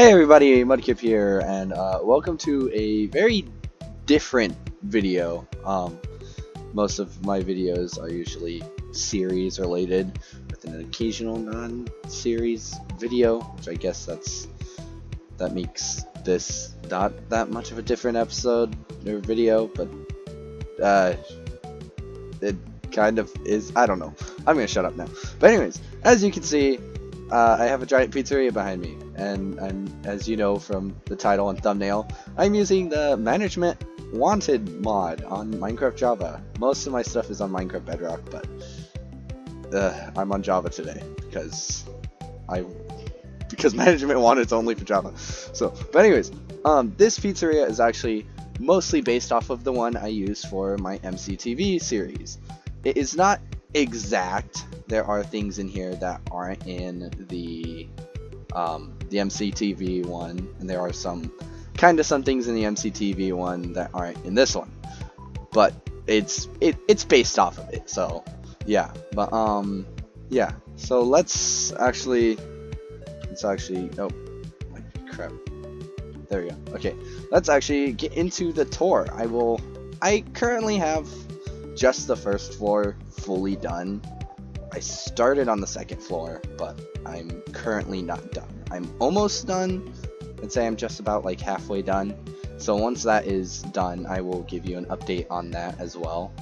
Hey everybody, Mudkip here, and welcome to a very different video. Most of my videos are usually series related, with an occasional non-series video, which I guess that makes this not that much of a different episode or video, but it kind of is. I don't know. I'm gonna shut up now. But anyways, as you can see, I have a giant pizzeria behind me, and as you know from the title and thumbnail, I'm using the Management Wanted mod on Minecraft Java. Most of my stuff is on Minecraft Bedrock, but I'm on Java today because Management Wanted is only for Java. So, but anyways, this pizzeria is actually mostly based off of the one I use for my mctv series. It is not exact. There are things in here that aren't in the mctv one, and there are some things in the mctv one that aren't in this one, but it's based off of it. So yeah, but yeah, so let's actually oh my crap, there we go. Okay, let's actually get into the tour. I currently have just the first floor fully done. I started on the second floor, but I'm currently not done. I'm almost done. I'd say I'm just about like halfway done. So once that is done, I will give you an update on that as well.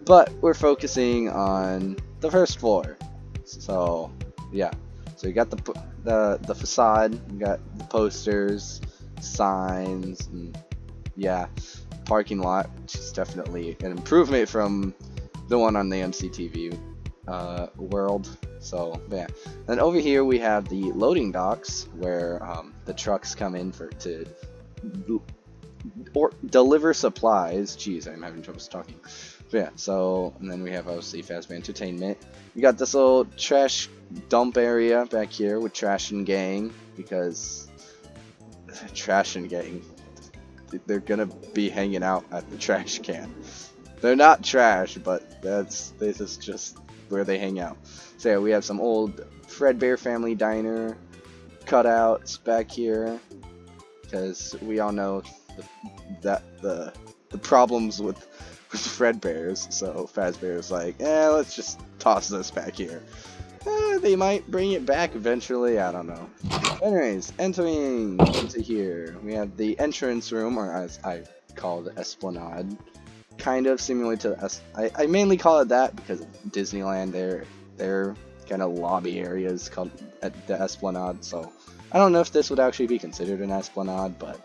But we're focusing on the first floor. So yeah, so you got the facade, you got the posters, signs, and yeah, parking lot, which is definitely an improvement from the one on the mctv world. So yeah, then over here we have the loading docks where the trucks come in to deliver supplies. Jeez, I'm having trouble talking. But yeah, so and then we have obviously Fazbear Entertainment. We got this little trash dump area back here with Trash and Gang, because Trash and Gang, they're gonna be hanging out at the trash can. They're not trash, but this is just where they hang out. So yeah, we have some old Fredbear Family Diner cutouts back here, because we all know the problems with Fredbears. So Fazbear's like, let's just toss this back here. They might bring it back eventually, I don't know. Anyways, entering into here, we have the entrance room, or as I call the Esplanade. Kind of similar to I mainly call it that because Disneyland, their kind of lobby areas called the Esplanade. So I don't know if this would actually be considered an Esplanade, but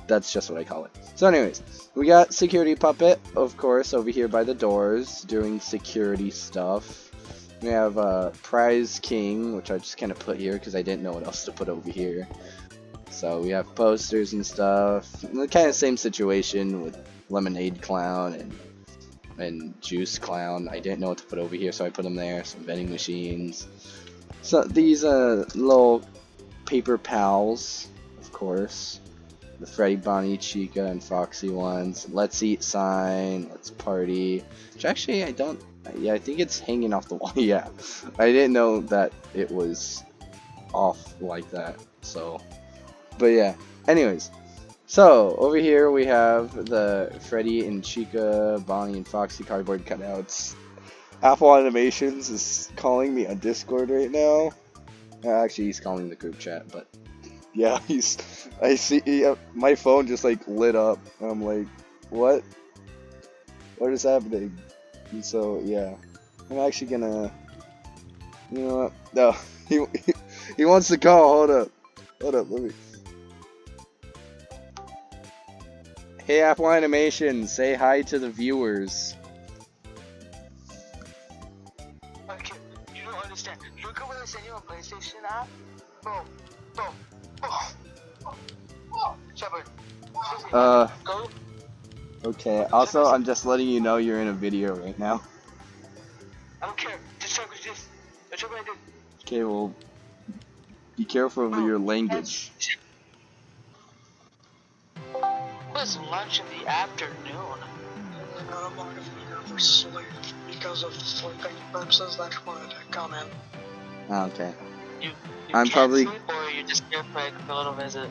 that's just what I call it. So anyways, we got Security Puppet, of course, over here by the doors doing security stuff. We have Prize King, which I just kind of put here because I didn't know what else to put over here. So we have posters and stuff. The kind of same situation with Lemonade Clown and Juice Clown. I didn't know what to put over here, so I put them there. Some vending machines. So these little paper pals, of course. The Freddy, Bonnie, Chica, and Foxy ones. Let's Eat sign. Let's Party. Which actually I don't. Yeah, I think it's hanging off the wall. Yeah, I didn't know that it was off like that. So, but yeah. Anyways. So, over here we have the Freddy and Chica, Bonnie and Foxy cardboard cutouts. Apple Animations is calling me on Discord right now. Actually, he's calling the group chat, but yeah, I see, my phone just like lit up. I'm like, what? What is happening? And so, yeah, I'm actually gonna, you know what? No, he wants to call. Hold up, let me. Hey Apple Animations, say hi to the viewers. Okay, you don't understand. Look at when I send you a PlayStation app. Boom, boom, boom. Shepard. Go. Okay, also I'm just letting you know you're in a video right now. I don't care. Just check with this. That's what I did. Okay, well, be careful of your language. It's lunch in the afternoon. I got a lot of meter for sleep because of sleeping purposes. That's why I didn't come in. Okay. You I'm can't probably- sleep, or you're just here for like a little visit?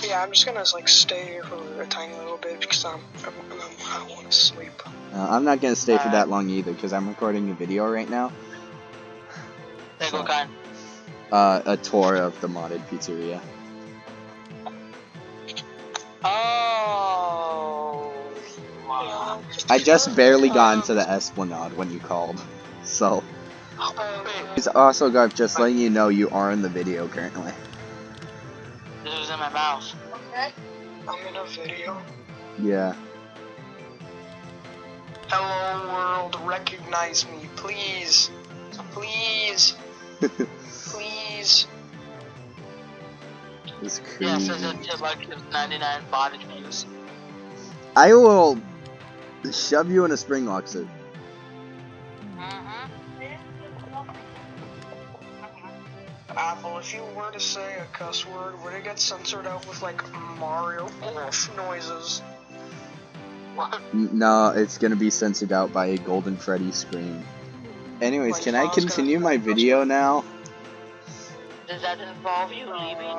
Yeah, I'm just gonna like stay here for a tiny little bit because I want to sleep. I'm not gonna stay for that long either because I'm recording a video right now. Like So, what kind? a tour of the modded pizzeria. Oh. Wow. I just barely got into the Esplanade when you called, so. It's also, Garth, just letting you know you are in the video currently. This was in my mouth. Okay. I'm in a video. Yeah. Hello world, recognize me, please. Please. Please. It's Yeah, crazy. says it like 99 bottage views. I will shove you in a spring lock suit. Apple, if you were to say a cuss word, would it get censored out with like Mario noises? What? No, it's gonna be censored out by a Golden Freddy scream. Anyways, Like, can if I I was continue gonna- my video now? Does that involve you leaving?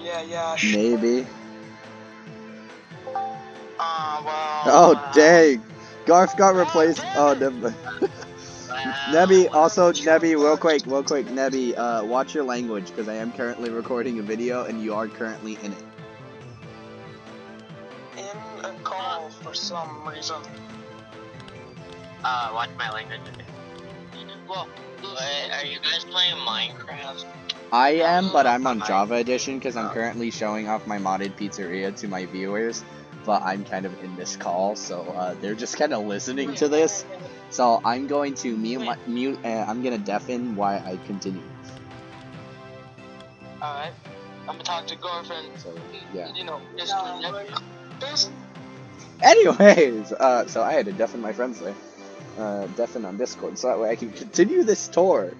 Yeah. Maybe. Well. Oh, dang! Garth got replaced. Oh, never. Nebby, also, Nebby, real quick, Nebby, watch your language, because I am currently recording a video, and you are currently in it. In a call for some reason. Watch my language. Well, are you guys playing Minecraft? I am, but I'm on Java Edition, because I'm currently showing off my modded pizzeria to my viewers, but I'm kind of in this call, so, they're just kind of listening to this. So I'm going to mute, I'm gonna deafen while I continue. Alright. I'm gonna talk to girlfriend. So, yeah. You know, just nephew. Anyways, so I had to deafen my friends there. Deafen on Discord, so that way I can continue this tour.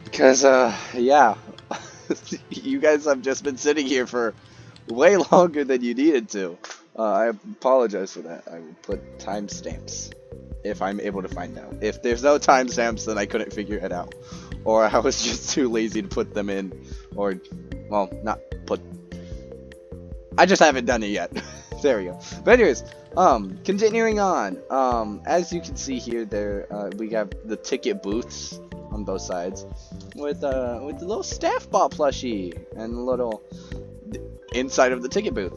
Because, yeah. You guys have just been sitting here for way longer than you needed to. I apologize for that. I will put timestamps if I'm able to find out. If there's no timestamps, then I couldn't figure it out. Or I was just too lazy to put them in. Or, well, not put... I just haven't done it yet. There we go. But anyways, continuing on. As you can see here, there we have the ticket booths on both sides with the little staff bot plushie and a little inside of the ticket booth.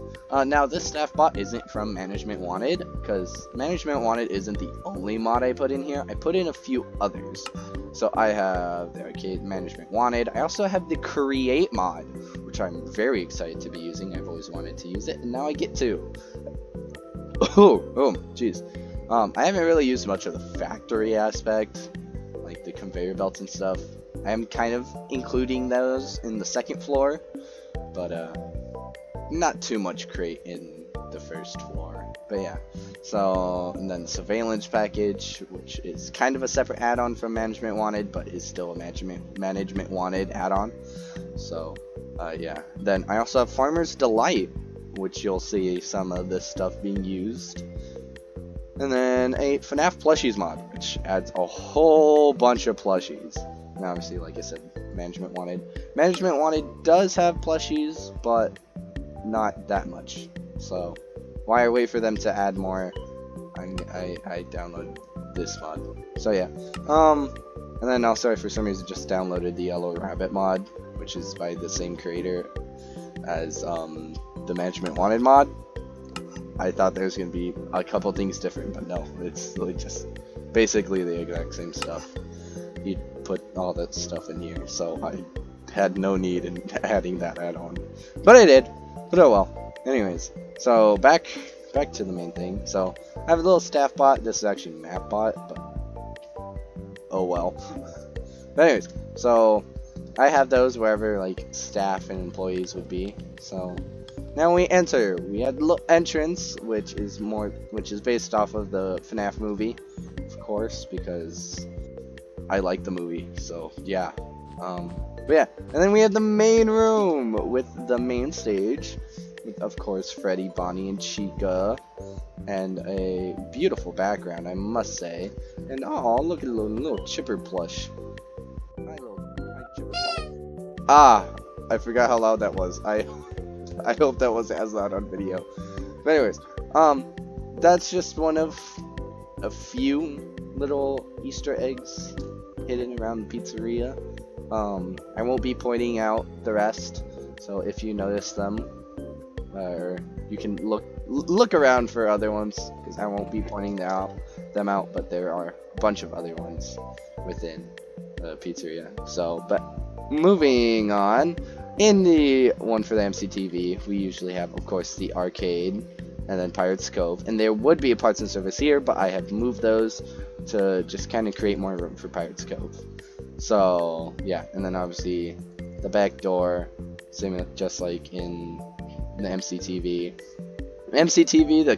Now this staff bot isn't from Management Wanted, because Management Wanted isn't the only mod I put in here. I put in a few others. So I have the Arcade Management Wanted. I also have the Create mod, which I'm very excited to be using. I've always wanted to use it, and now I get to. Oh, jeez. I haven't really used much of the factory aspect, like the conveyor belts and stuff. I am kind of including those in the second floor, but not too much Create in the first floor. But yeah, so, and then the surveillance package, which is kind of a separate add-on from Management Wanted, but is still a Management Wanted add-on. So, yeah. Then I also have Farmer's Delight, which you'll see some of this stuff being used. And then a FNAF Plushies mod, which adds a whole bunch of plushies. And obviously, like I said, Management Wanted. Management Wanted does have plushies, but not that much. So, why I wait for them to add more, I download this mod. So yeah. And then also, for some reason, just downloaded the Yellow Rabbit mod, which is by the same creator as the Management Wanted mod. I thought there was going to be a couple things different, but no, it's really just basically the exact same stuff. You put all that stuff in here, so I had no need in adding that add-on. But I did. But oh well. Anyways, so back to the main thing. So I have a little staff bot. This is actually map bot, but oh well. But anyways, so I have those wherever like staff and employees would be. So now we enter. We had the entrance, which is based off of the FNAF movie, of course, because I like the movie. So yeah. But yeah, and then we have the main room with the main stage, with, of course, Freddy, Bonnie, and Chica, and a beautiful background, I must say. And oh, look at a little chipper plush. My little Ah, I forgot how loud that was. I hope that wasn't as loud on video. But anyways, that's just one of a few little Easter eggs hidden around the pizzeria. I won't be pointing out the rest, so if you notice them, you can look around for other ones, because I won't be pointing them out, but there are a bunch of other ones within the pizzeria. So, but moving on, in the one for the mctv, we usually have, of course, the arcade, and then Pirates Cove, and there would be a parts and service here, but I have moved those to just kind of create more room for Pirates Cove. So yeah, and then obviously the back door, same just like in the mctv. The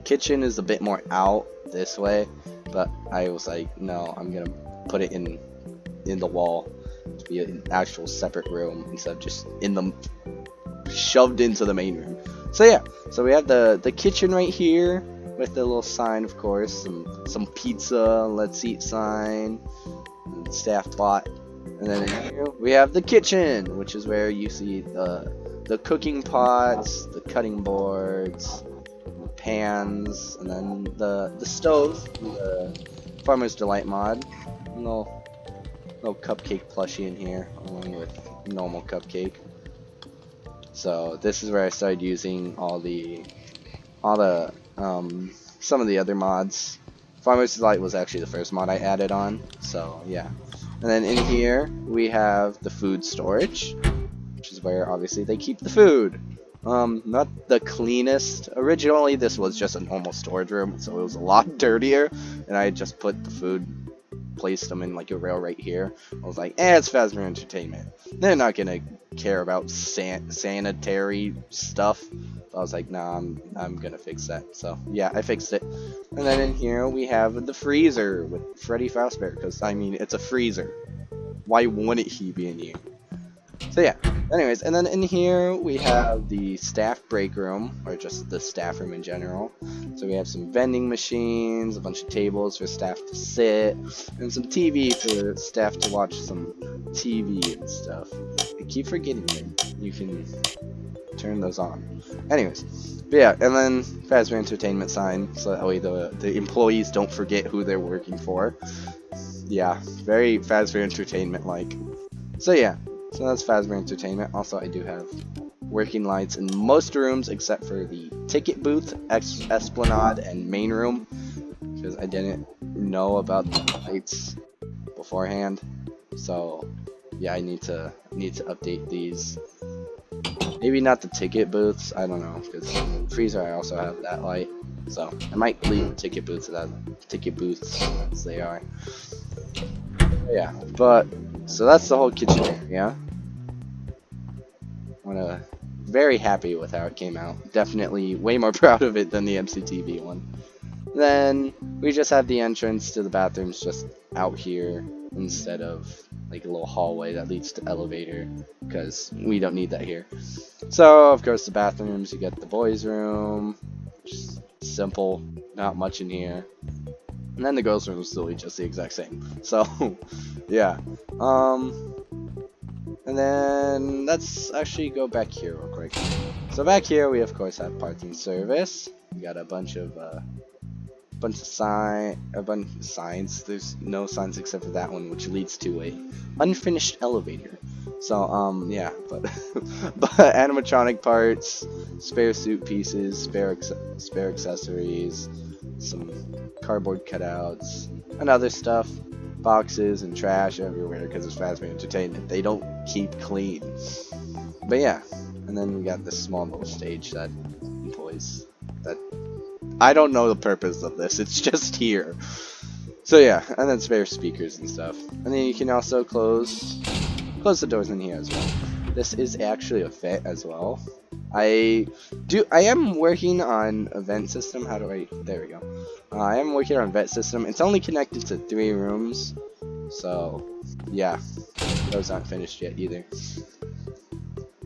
kitchen is a bit more out this way, but I was like, no, I'm gonna put it in the wall to be an actual separate room instead of just shoved into the main room. So yeah, so we have the kitchen right here with the little sign, of course, some pizza, let's eat sign, and staff bot, and then in here we have the kitchen, which is where you see the cooking pots, the cutting boards, the pans, and then the stove, the Farmer's Delight mod, little cupcake plushie in here, along with normal cupcake. So this is where I started using some of the other mods. Farmer's Delight was actually the first mod I added on, so yeah. And then in here we have the food storage, which is where obviously they keep the food. Not the cleanest. Originally this was just a normal storage room, so it was a lot dirtier, and I just put the food, placed them in like a rail right here. I was like, it's Fazbear Entertainment, they're not gonna care about sanitary stuff. I was like, nah, I'm gonna fix that. So yeah, I fixed it. And then in here we have the freezer with Freddy Fazbear, because I mean, it's a freezer, why wouldn't he be in here? So yeah, anyways, and then in here we have the staff break room, or just the staff room in general. So we have some vending machines, a bunch of tables for staff to sit, and some TV for staff to watch some TV and stuff. I keep forgetting that you can turn those on. Anyways, but yeah, and then Fazbear Entertainment sign, so that way the employees don't forget who they're working for. Yeah, very Fazbear Entertainment like. So yeah. So that's Fazbear Entertainment. Also, I do have working lights in most rooms except for the ticket booth, Esplanade, and main room, because I didn't know about the lights beforehand. So yeah, I need to update these. Maybe not the ticket booths. I don't know, because freezer I also have that light. So I might leave the ticket booths as they are. Yeah, but so that's the whole kitchen area. I'm very happy with how it came out. Definitely way more proud of it than the mctv one. Then we just have the entrance to the bathrooms just out here instead of like a little hallway that leads to elevator, because we don't need that here. So of course the bathrooms, you get the boys room, just simple, not much in here. And then the girls' room is still just the exact same. So, yeah. And then let's actually go back here real quick. So back here we of course have parking service. We got a bunch of signs. There's no signs except for that one, which leads to a unfinished elevator. So yeah, but animatronic parts, spare suit pieces, spare accessories, some cardboard cutouts, and other stuff, boxes and trash everywhere, because it's Fazbear Entertainment. They don't keep clean. But yeah, and then we got this small little stage that employs that. I don't know the purpose of this. It's just here. So yeah, and then spare speakers and stuff. And then you can also close the doors in here as well. This is actually a fit as well. I am working on a vent system. There we go. I am working on a vent system. It's only connected to 3 rooms. So yeah, those aren't finished yet either.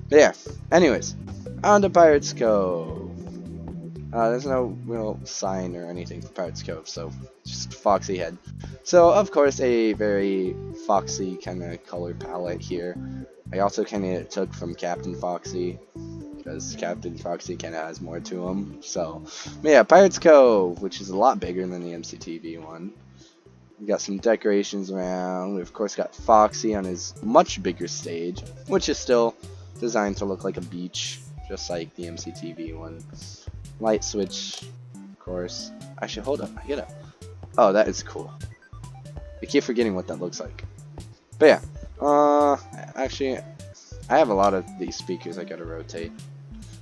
But yeah, anyways, on to Pirates Cove. There's no real sign or anything for Pirates Cove, so just Foxy head. So of course a very Foxy kind of color palette here. I also kind of took from Captain Foxy, because Captain Foxy kind of has more to him. So yeah, Pirates Cove, which is a lot bigger than the MCTV one. We got some decorations around. We of course got Foxy on his much bigger stage, which is still designed to look like a beach, just like the MCTV one. Light switch, of course. Actually, hold up, I get it. Oh, that is cool. I keep forgetting what that looks like. But yeah, actually, I have a lot of these speakers I gotta rotate.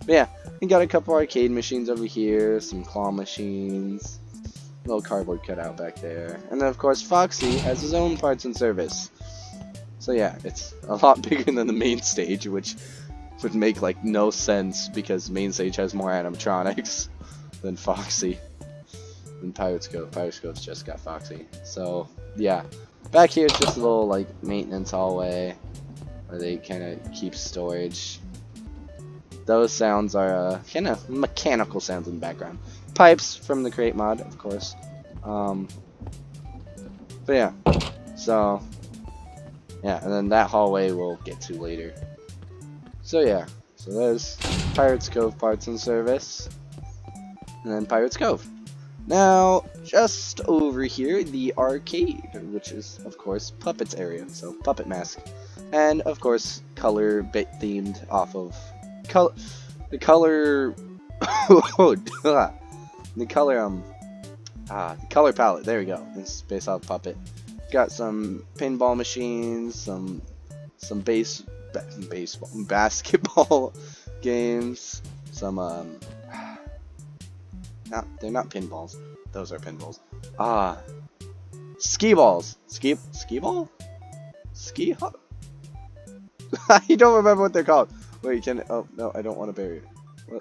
But yeah, we got a couple arcade machines over here, some claw machines, little cardboard cutout back there, and then of course Foxy has his own parts and service. So yeah, it's a lot bigger than the main stage, which would make like no sense because main stage has more animatronics than Foxy. And Pirates Cove's just got Foxy. So yeah, back here it's just a little like maintenance hallway where they kind of keep storage. Those sounds are kind of mechanical sounds in the background. Pipes from the crate mod, of course. But yeah, so yeah, and then that hallway we'll get to later. So yeah, so there's Pirates Cove parts and service, and then Pirates Cove. Now, just over here, the arcade, which is, of course, Puppet's area, so Puppet Mask. And, of course, color bit themed off of... the color palette, there we go. It's based off Puppet. Got some pinball machines, some basketball games, some, they're not pinballs. Those are pinballs. Ski balls. Ski ball? Ski hop? I don't remember what they're called. Wait, oh no, I don't want to bury it.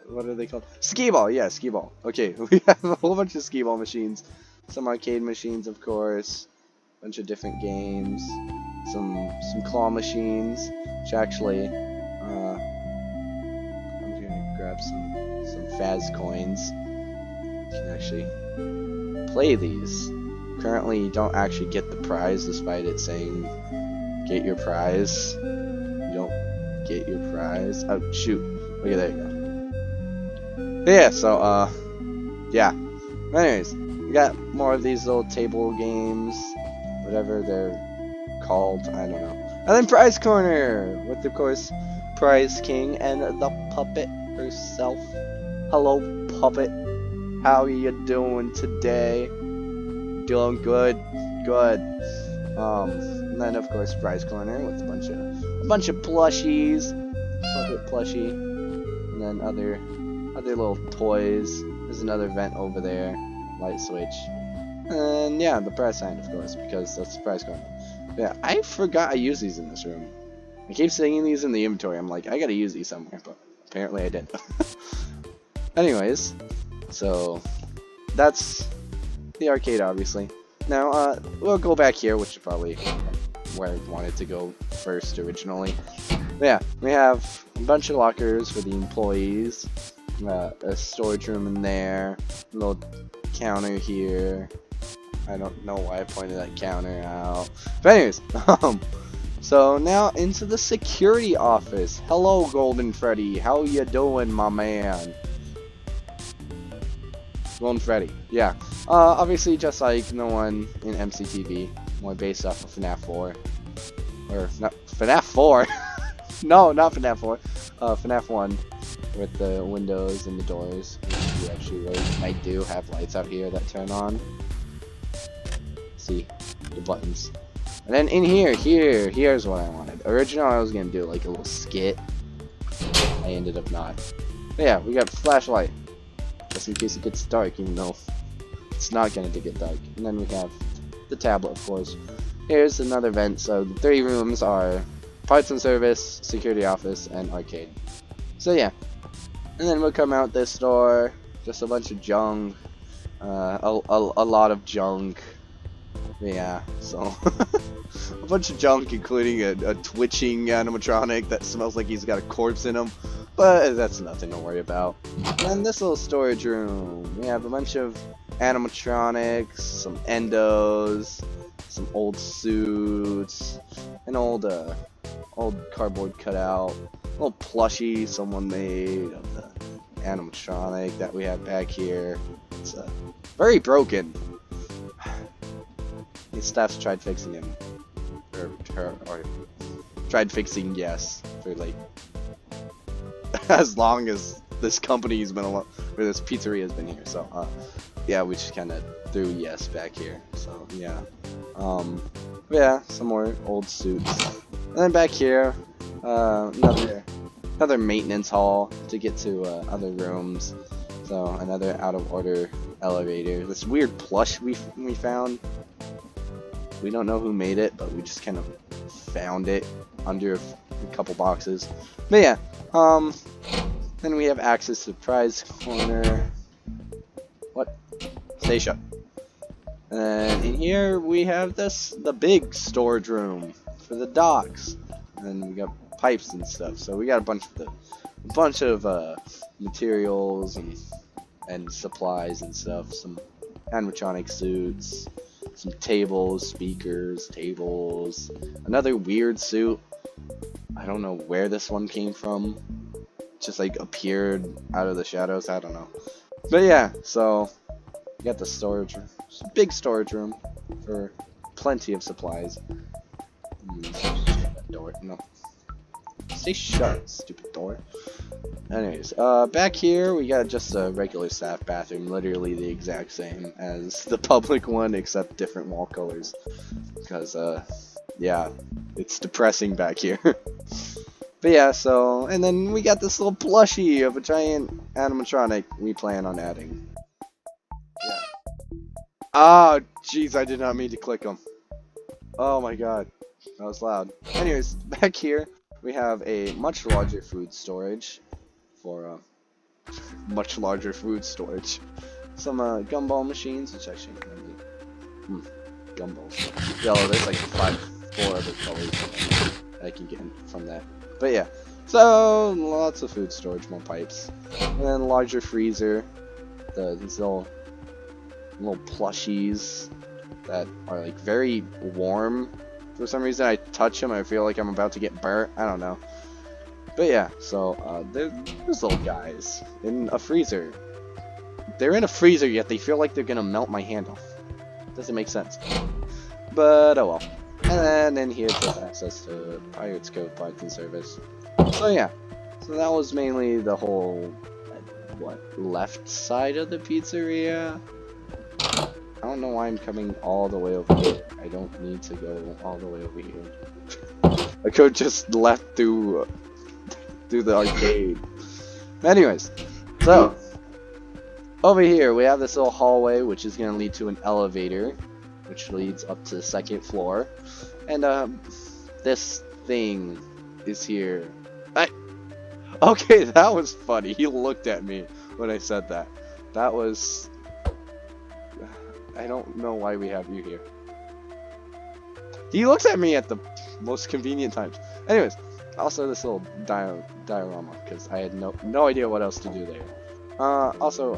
What are they called? Ski ball, yeah, ski ball. Okay, we have a whole bunch of ski ball machines. Some arcade machines, of course. Bunch of different games. Some claw machines. Which actually, I'm gonna grab some Faz coins. You can actually play these. Currently, you don't actually get the prize, despite it saying "get your prize." You don't get your prize. Oh shoot! Okay, there you go. But yeah. So yeah. Anyways, we got more of these little table games, whatever they're called. I don't know. And then Prize Corner with, of course, Prize King and the puppet herself. Hello, puppet. How are you doing today? Doing good, good. And then of course Prize Corner with a bunch of plushies, puppet plushie, and then other little toys. There's another vent over there, light switch, and yeah, the press sign, of course, because that's the Prize Corner. Yeah, I forgot I use these in this room. I keep seeing these in the inventory. I'm like, I gotta use these somewhere, but apparently I didn't. Anyways. So, that's the arcade, obviously. Now, we'll go back here, which is probably where I wanted to go first originally. But yeah, we have a bunch of lockers for the employees, a storage room in there, a little counter here. I don't know why I pointed that counter out. But anyways, so now into the security office. Hello, Golden Freddy. How you doing, my man? Golden Freddy, yeah. Obviously, just like the one in MCTV, more based off of FNAF 4. Or, not FNAF 4! No, not FNAF 4. FNAF 1, with the windows and the doors. You actually really might do have lights out here that turn on. See, the buttons. And then in here's what I wanted. Originally, I was gonna do like a little skit. I ended up not. But yeah, we got flashlight. Just in case it gets dark, even though it's not going to get dark. And then we have the tablet, of course. Here's another vent. So the 3 rooms are parts and service, security office, and arcade. So yeah. And then we'll come out this door. Just a bunch of junk. A lot of junk. Yeah, so a bunch of junk, including a twitching animatronic that smells like he's got a corpse in him. But that's nothing to worry about. And this little storage room, we have a bunch of animatronics, some endos, some old suits, an old cardboard cutout, a little plushie someone made of the animatronic that we have back here. It's very broken. The staff's tried fixing him, or tried fixing, yes, for like as long as this company's been or this pizzeria has been here. So yeah, we just kind of threw yes back here. So yeah, yeah, some more old suits, and then back here, another maintenance hall to get to other rooms. So another out of order elevator. This weird plush we found. We don't know who made it, but we just kind of found it under a couple boxes. But yeah, then we have access to the prize corner. What? Stay shut. And in here we have the big storage room for the docks. And we got pipes and stuff. So we got a bunch of materials and supplies and stuff. Some animatronic suits. Some tables, speakers, tables. Another weird suit. I don't know where this one came from. Just like appeared out of the shadows. I don't know. But yeah, so we got the storage room. It's a big storage room for plenty of supplies. That door. No. Stay shut, stupid door. Anyways, back here we got just a regular staff bathroom, literally the exact same as the public one, except different wall colors. Because, yeah, it's depressing back here. But yeah, so, and then we got this little plushie of a giant animatronic we plan on adding. Yeah. Oh, jeez, I did not mean to click them. Oh my god, that was loud. Anyways, back here we have a much larger food storage. For much larger food storage. Some gumball machines, which actually gumballs. Yellow, there's like 4 other colors that I can get from that. But yeah, so lots of food storage, more pipes. And then larger freezer. These little plushies that are like very warm. For some reason I touch them, I feel like I'm about to get burnt. I don't know. But yeah, so there's little guys in a freezer. They're in a freezer, yet they feel like they're gonna melt my hand off. Doesn't make sense. But oh well. And then in here there's access to Pirates Cove parts and service. So yeah, so that was mainly the whole left side of the pizzeria. I don't know why I'm coming all the way over here. I don't need to go all the way over here. I could just left through the arcade. Anyways, so over here we have this little hallway which is going to lead to an elevator which leads up to the 2nd floor, and this thing is here. Okay, that was funny. He looked at me when I said that. That was, I don't know why we have you here. He looks at me at the most convenient times. Anyways, also this little diorama, because I had no idea what else to do there. Also,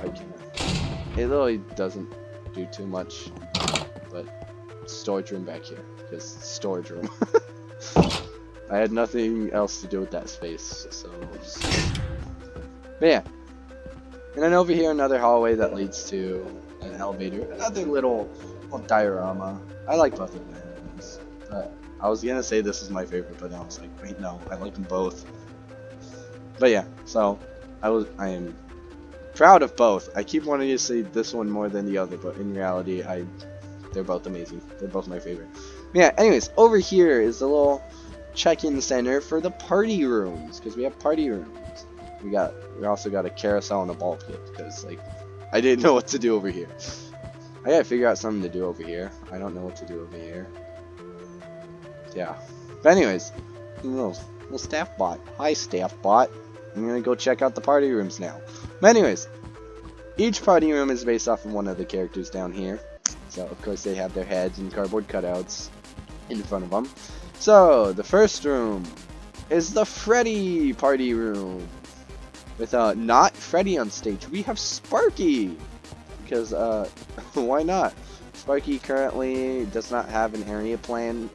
it really doesn't do too much, but storage room back here, because storage room. I had nothing else to do with that space, so. But yeah, and then over here another hallway that leads to an elevator, another little diorama. I like both of them. I was gonna say this is my favorite, but I was like, wait, no, I like them both. But yeah, so I am proud of both. I keep wanting to say this one more than the other, but in reality, they're both amazing. They're both my favorite. Yeah. Anyways, over here is the little check-in center for the party rooms, because we have party rooms. We also got a carousel and a ball pit, because like I didn't know what to do over here. I gotta figure out something to do over here. I don't know what to do over here. Yeah. But anyways, little staff bot. Hi, staff bot. I'm gonna go check out the party rooms now. But anyways, each party room is based off of one of the characters down here. So of course they have their heads and cardboard cutouts in front of them. So the first room is the Freddy party room. With not Freddy on stage, we have Sparky. Because why not? Sparky currently does not have an area planned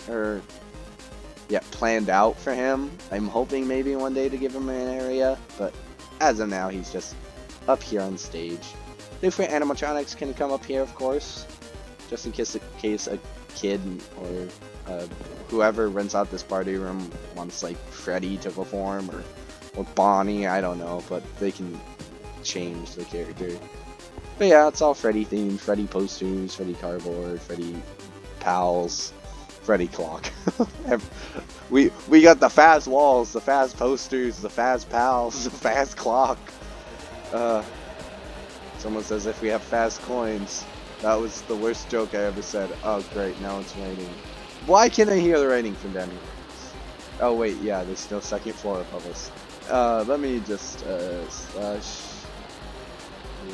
out for him. I'm hoping maybe one day to give him an area, but as of now, he's just up here on stage. Different animatronics can come up here, of course, just in case a kid or whoever rents out this party room wants like Freddy to perform or Bonnie, I don't know, but they can change the character. But yeah, it's all Freddy themed. Freddy posters, Freddy cardboard, Freddy pals, Freddy clock. we got the fast walls, the fast posters, the fast pals, the fast clock. Someone says if we have fast coins. That was the worst joke I ever said. Oh great, now it's raining. Why can't I hear the raining from down here? Oh wait, yeah, there's still second floor above us. Let me just slash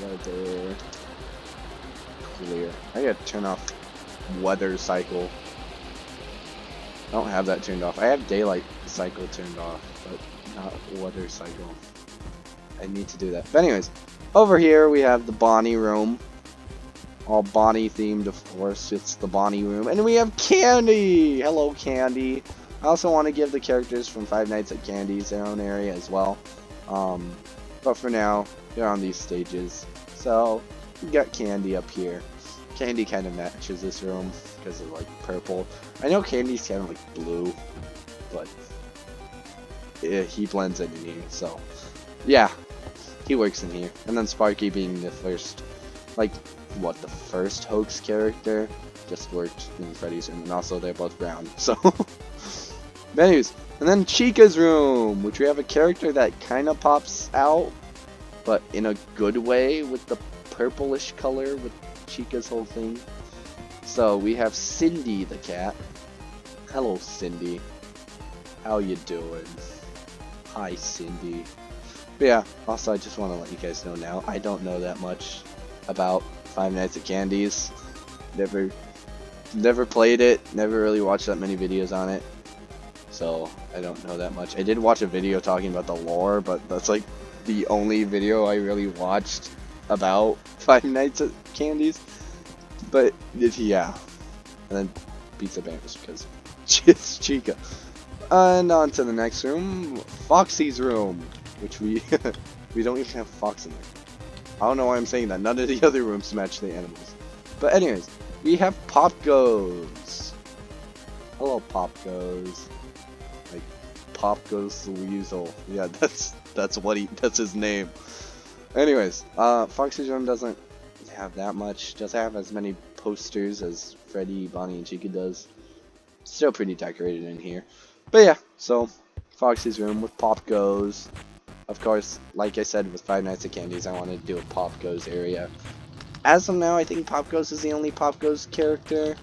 weather clear. I gotta turn off weather cycle. I don't have that turned off. I have daylight cycle turned off, but not weather cycle. I need to do that. But anyways, over here we have the Bonnie room. All Bonnie themed, of course. It's the Bonnie room. And we have Candy! Hello, Candy. I also want to give the characters from Five Nights at Candy's their own area as well. But for now, they're on these stages. So, we got Candy up here. Candy kind of matches this room because of like purple. I know Candy's kind of like blue, but he blends in here. So, yeah, he works in here. And then Sparky being the first, like, the first hoax character, just worked in Freddy's room, and also they're both brown. So, but anyways, and then Chica's room, which we have a character that kind of pops out, but in a good way with the purplish color with Chica's whole thing. So we have Cindy the cat. Hello, Cindy. How you doing? Hi, Cindy. But yeah, also I just want to let you guys know now, I don't know that much about Five Nights at Candy's. Never played it, never really watched that many videos on it. So I don't know that much. I did watch a video talking about the lore, but that's like the only video I really watched about Five Nights at Candy's. But yeah, and then pizzaplex because it's Chica. And on to the next room, Foxy's room, which we we don't even have Fox in there. I don't know why I'm saying that. None of the other rooms match the animals. But anyways, we have Pop Goes. Hello, Pop Goes. Like Pop Goes the Weasel. Yeah, that's his name. Anyways, Foxy's room doesn't have that much. Doesn't have as many posters as Freddy, Bonnie, and Chica does. Still pretty decorated in here. But yeah, so Foxy's room with Pop Goes. Of course, like I said with Five Nights at Candy's, I wanted to do a Pop Goes area. As of now, I think Pop Goes is the only Pop Goes character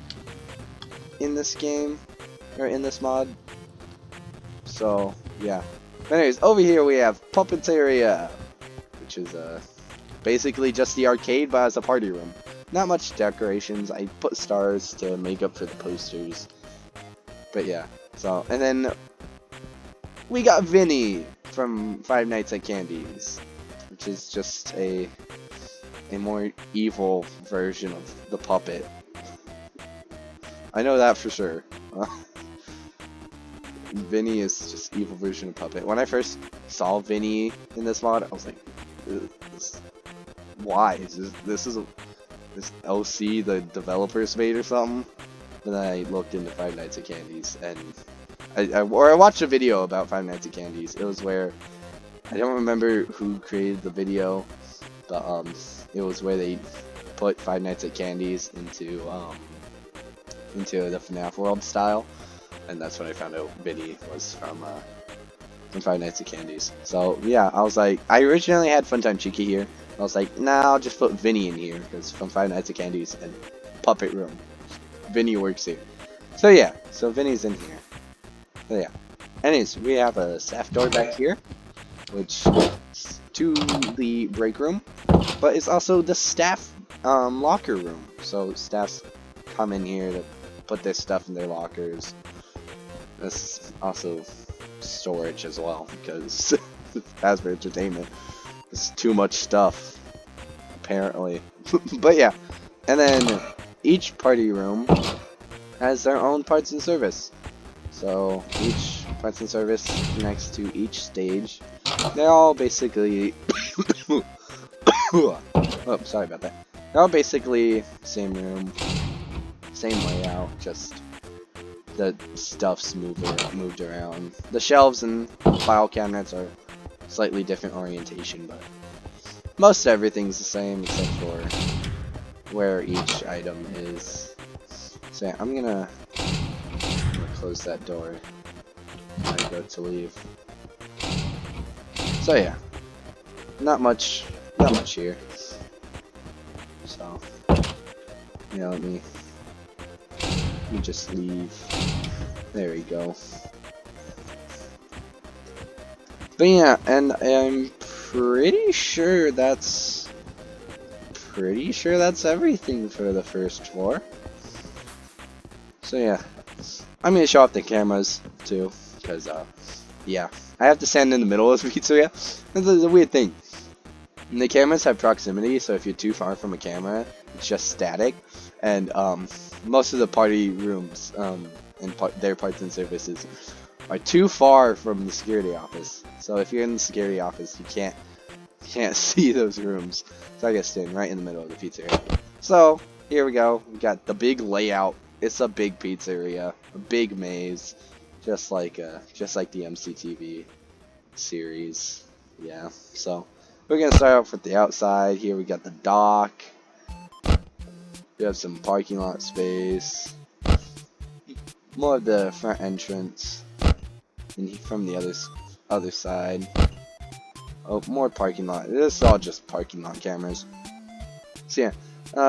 in this game, or in this mod. So, yeah. But anyways, over here we have Puppets area, which is basically just the arcade, but as a party room. Not much decorations. I put stars to make up for the posters. But yeah, so, and then we got Vinny from Five Nights at Candy's, which is just a more evil version of the puppet. I know that for sure. Vinny is just evil version of puppet. When I first saw Vinny in this mod, I was like, why? Is this LC the developers made or something? And then I looked into Five Nights at Candy's, and I watched a video about Five Nights at Candy's. It was where, I don't remember who created the video, but it was where they put Five Nights at Candy's into the FNAF world style, and that's when I found out Vinny was from Five Nights at Candy's. So yeah, I was like, I originally had Funtime Chica here. I was like, nah, I'll just put Vinny in here because from Five Nights at Candy's and Puppet Room, Vinny works here. So yeah, so Vinny's in here. So yeah. Anyways, we have a staff door back here, which is to the break room, but it's also the staff locker room. So staffs come in here to put their stuff in their lockers. This also storage as well, because as for entertainment, it's too much stuff, apparently. But yeah, and then each party room has their own parts and service. So each parts and service connects to each stage. They're all basically oh, sorry about that. They're all basically same room, same layout, just the stuff's moved around. The shelves and file cabinets are slightly different orientation, but most everything's the same except for where each item is. So yeah, I'm gonna close that door when I go to leave. So yeah, not much here. So yeah, let me just leave. There we go. But yeah, and I'm pretty sure that's everything for the first floor. So yeah, I'm gonna show off the cameras too, because yeah, I have to stand in the middle of the pizzeria. This is a weird thing. And the cameras have proximity, so if you're too far from a camera, it's just static. And most of the party rooms and their parts and services are too far from the security office. So if you're in the security office, you can't see those rooms. So I gotta stand right in the middle of the pizzeria. So here we go. We got the big layout. It's a big pizzeria, a big maze, just like the mctv series. Yeah. So we're gonna start off with the outside. Here we got the dock. We have some parking lot space. More of the front entrance. And from the other side. Oh, more parking lot. This is all just parking lot cameras. So yeah.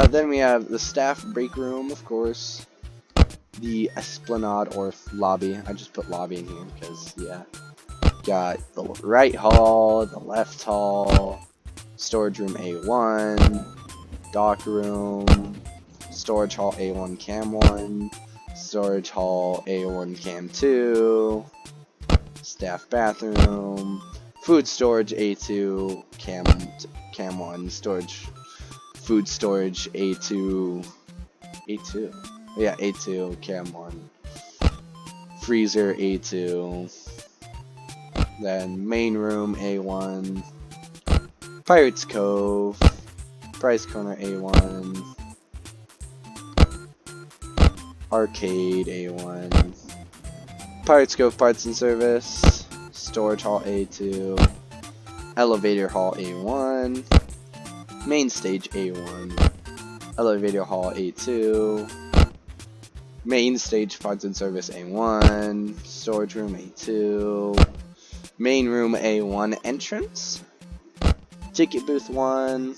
Then we have the staff break room, of course. The esplanade or lobby. I just put lobby in here because yeah. Got the right hall, the left hall, storage room A1, dock room, storage hall A1 cam 1, storage hall A1 cam 2, staff bathroom, food storage A2 cam 1, food storage A2, yeah, A2 cam 1, freezer A2. Then main room A1, Pirates Cove, Price Corner A1, Arcade A1, Pirates Cove Parts and Service, Storage Hall A2, Elevator Hall A1, Main Stage A1, Elevator Hall A2, Main Stage Parts and Service A1, Storage Room A2, Main room A1 entrance, ticket booth 1,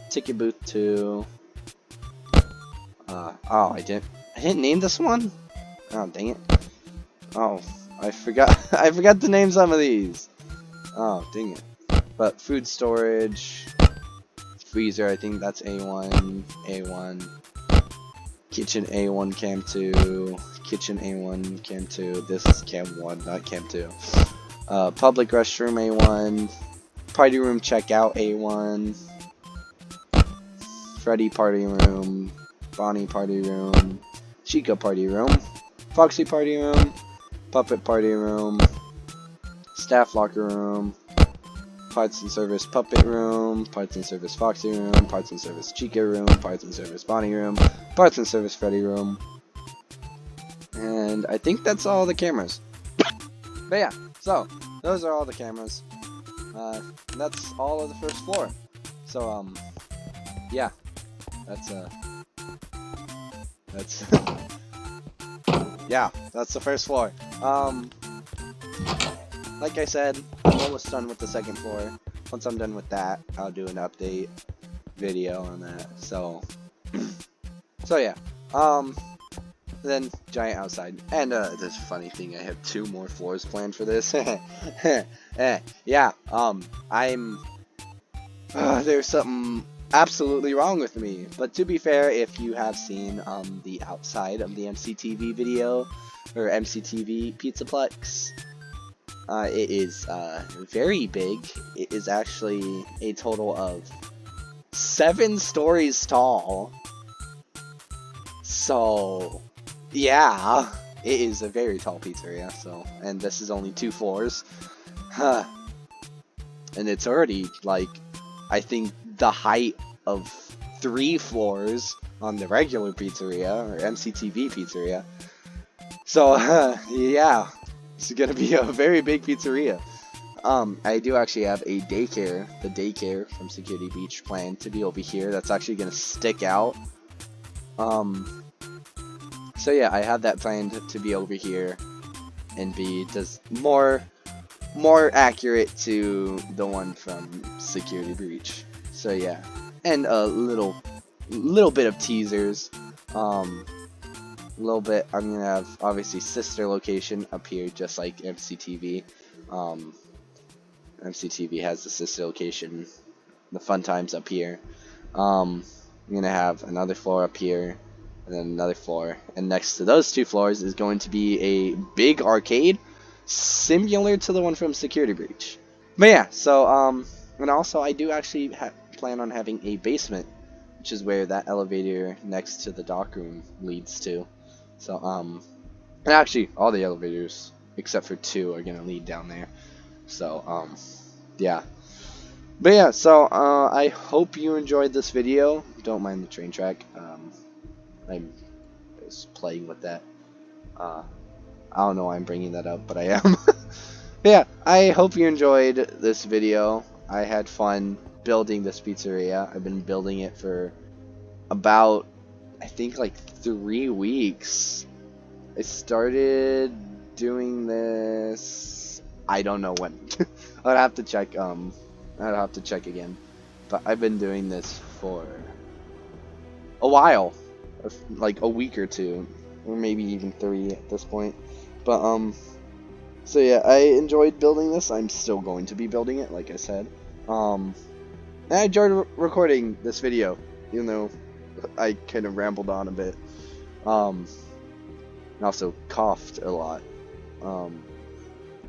ticket booth 2. Oh, I didn't name this one. Oh, dang it. Oh, I forgot. I forgot to name some of these. Oh, dang it. But food storage, freezer. I think that's A1. Kitchen A1 cam 2. Kitchen A1 cam 2. This is cam 1, not cam 2. Public restroom A1. Party room checkout A1. Freddy party room. Bonnie party room. Chica party room. Foxy party room. Puppet party room. Staff locker room. Parts and service puppet room. Parts and service Foxy room. Parts and service Chica room. Parts and service Bonnie room. Parts and service Freddy room. And I think that's all the cameras. But yeah, so those are all the cameras. That's all of the first floor. So yeah, that's yeah, that's the first floor. Like I said, I'm almost done with the second floor. Once I'm done with that, I'll do an update video on that. So yeah. Then giant outside. And this funny thing, I have 2 more floors planned for this. Yeah. There's something absolutely wrong with me. But to be fair, if you have seen the outside of the mctv video or mctv pizzaplex, it is very big. It is actually a total of 7 stories tall. So, yeah, it is a very tall pizzeria. So, and this is only 2 floors. Huh. And it's already like, I think the height of 3 floors on the regular pizzeria or mctv pizzeria. So, yeah, it's gonna be a very big pizzeria. I do actually have a daycare, the daycare from Security Beach, planned to be over here. That's actually gonna stick out. So yeah, I have that planned to be over here and be just more accurate to the one from Security Breach. So yeah, and a little bit of teasers. Little bit. I'm gonna have obviously sister location up here, just like MCTV. MCTV has the sister location, the fun times up here. I'm gonna have another floor up here, and then another floor, and next to those 2 floors is going to be a big arcade, similar to the one from Security Breach. But yeah, so and also I do actually plan on having a basement, which is where that elevator next to the dock room leads to. So and actually all the elevators except for 2 are gonna lead down there. So yeah. But yeah, so I hope you enjoyed this video. Don't mind the train track. I'm just playing with that. I don't know why I'm bringing that up, but I am. Yeah, I hope you enjoyed this video. I had fun building this pizzeria. I've been building it for about, I think, like 3 weeks. I started doing this, I don't know when. I'd have to check. I'd have to check again. But I've been doing this for a while, like a week or 2, or maybe even 3 at this point. But so yeah, I enjoyed building this. I'm still going to be building it, like I said. And I enjoyed recording this video, even though I kind of rambled on a bit. And also coughed a lot.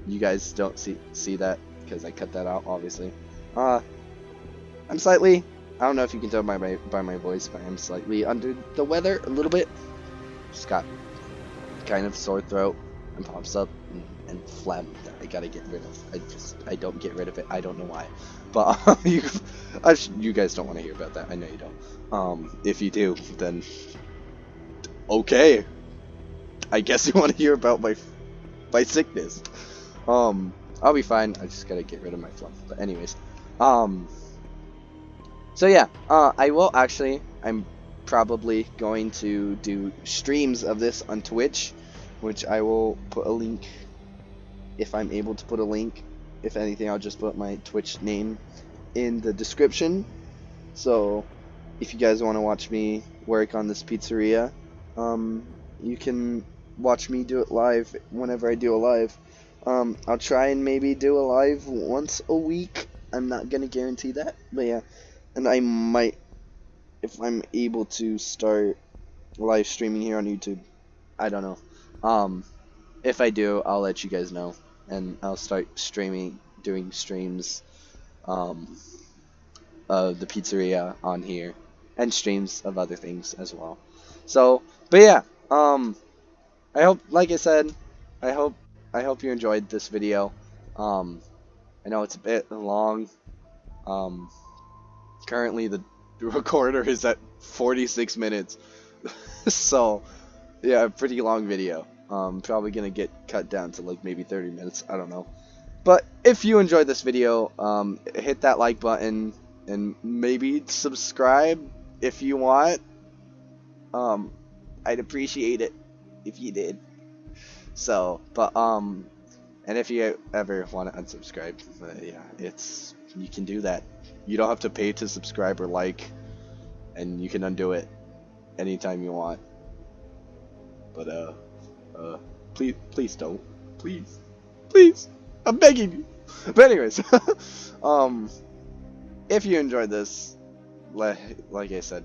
You guys don't see that because I cut that out, obviously. I'm slightly, I don't know if you can tell by my voice, but I'm slightly under the weather a little bit. Just got kind of sore throat and pops up and phlegm that I gotta get rid of. I don't get rid of it. I don't know why. But you guys don't want to hear about that. I know you don't. If you do, then okay. I guess you want to hear about my sickness. I'll be fine. I just gotta get rid of my phlegm. But anyways, so yeah, I will actually. I'm probably going to do streams of this on Twitch, which I will put a link if I'm able to put a link. If anything, I'll just put my Twitch name in the description. So if you guys want to watch me work on this pizzeria, you can watch me do it live whenever I do a live. I'll try and maybe do a live once a week. I'm not gonna guarantee that, but yeah. And I might, if I'm able to start live streaming here on YouTube. I don't know. If I do, I'll let you guys know, and I'll start doing streams, of the pizzeria on here, and streams of other things as well. So, but yeah, I hope, like I said, I hope you enjoyed this video. I know it's a bit long. Currently the recorder is at 46 minutes. So, yeah, a pretty long video. Probably gonna get cut down to like maybe 30 minutes. I don't know. But if you enjoyed this video, hit that like button and maybe subscribe if you want. I'd appreciate it if you did. So, but and if you ever want to unsubscribe, yeah, you can do that. You don't have to pay to subscribe or like, and you can undo it anytime you want. But please don't. Please, I'm begging you. But anyways, if you enjoyed this, like I said,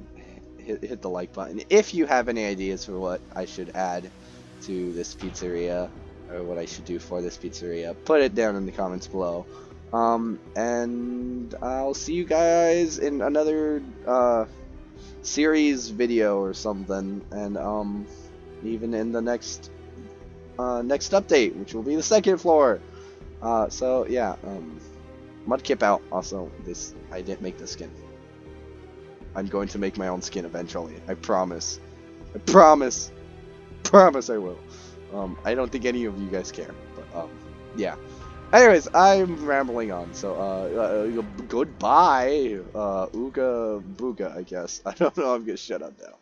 hit the like button. If you have any ideas for what I should add to this pizzeria, or what I should do for this pizzeria, put it down in the comments below. And I'll see you guys in another series video or something, and even in the next update, which will be the second floor. So yeah, Mudkip out. Also, I didn't make the skin. I'm going to make my own skin eventually. I promise. I promise. Promise I will. I don't think any of you guys care, but yeah. Anyways, I'm rambling on, so goodbye, Ooga Booga, I guess. I don't know, I'm gonna shut up now.